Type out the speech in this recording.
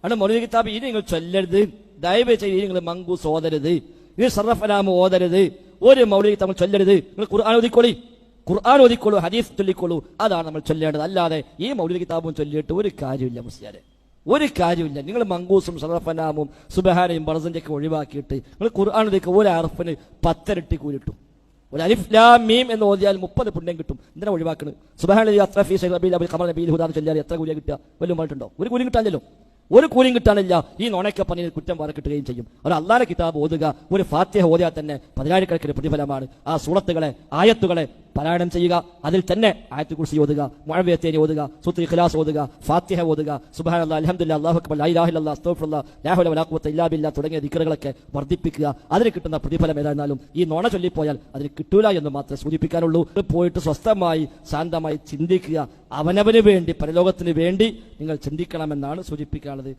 ആണ് മൗലിദ് കിതാബ് ഇനി നിങ്ങൾ ചൊല്ലരുത്, ദയവ് ചെയ്ത് നിങ്ങൾ മങ്കൂസ് ഓതരുത്, ഇത് സർറഫനാമ് ഓതരുത്, ഒരു മൗലിദ് കിതാബ് ചൊല്ലരുത്. നിങ്ങൾ ഖുർആൻ ഓതിക്കോളൂ, ഹദീസ് ചൊല്ലിക്കോളൂ, അതാണ് നമ്മൾ ചൊല്ലേണ്ടത്. അല്ലാതെ ഈ മൗലിദ് കിതാബും ചൊല്ലിയിട്ട് ഒരു കാര്യമില്ല മുസ്ലിയാരെ, ഒരു കാര്യമില്ല. നിങ്ങൾ മങ്കൂസും സർറഫനാമും സുബ്ഹാനയും ബർസന്റെ ഒക്കെ ഒഴിവാക്കിയിട്ട് നിങ്ങൾ ഖുർആൻ ഓതിക്കുക, ഒരു അർഫിന് 10 ഇരട്ടി കൂലിട്ടും. ഒരു അലിഫ് ലാം മീം എന്ന് ഓതിയാൽ 30 പുണ്യം കിട്ടും. എന്തിനാ ഒഴിവാക്കുന്നത്? സുബ്ഹാനല്ലാഹി അസ്റഫി റബീൽ അബിൽ ഖമർ നബീൽ ഹുദാ ചൊല്ലിയാൽ എത്ര കൂലിയാ കിട്ടുക? വല്ലതും പറഞ്ഞിട്ടുണ്ടോ? ഒരു കൂലിയും കിട്ടാനില്ലല്ലോ, ഒരു കൂലിയും കിട്ടാനില്ല. ഈ നുണയ്ക്ക പണിയിൽ കുറ്റം വരെ കിട്ടുകയും ചെയ്യും. ഒരു അള്ളാഹുവിന്റെ കിതാബ് ഓതുക, ഒരു ഫാത്തിഹ ഓതിയാൽ തന്നെ 10,000 പ്രതിഫലമാണ്. ആ സൂറത്തുകളെ, ആയത്തുകളെ പാരായണം ചെയ്യുക, അതിൽ തന്നെ ആയത്തുൽ കുർസി ഓതുക, മുഅവ്വിദത്തൈൻ ഓതുക, സൂറത്തുൽ ഇഖ്ലാസ് ഓതുക, ഫാത്തിഹ ഓതുക, സുബ്ഹാനല്ലാഹ്, അൽഹംദുലില്ലാഹ്, അല്ലാഹു അക്ബർ, ലാ ഇലാഹ ഇല്ലല്ലാഹ്, അസ്തഗ്ഫിറുല്ലാഹ്, ലാ ഹൗല വലാ ഖുവത ഇല്ലാ ബില്ലാഹ് തുടങ്ങിയ ദിക്റുകളൊക്കെ വർദ്ധിപ്പിക്കുക. അതിന് കിട്ടുന്ന പ്രതിഫലം ഏതായിരുന്നാലും ഈ നുണ ചൊല്ലിപ്പോയാൽ അതിന് കിട്ടൂല എന്ന് മാത്രമേ സൂചിപ്പിക്കാനുള്ളൂ. പോയിട്ട് സ്വസ്ഥമായി ശാന്തമായി ചിന്തിക്കുക. അവനവന് വേണ്ടി, പരലോകത്തിന് വേണ്ടി നിങ്ങൾ ചിന്തിക്കണമെന്നാണ് സൂചിപ്പിക്കാനുള്ളത്.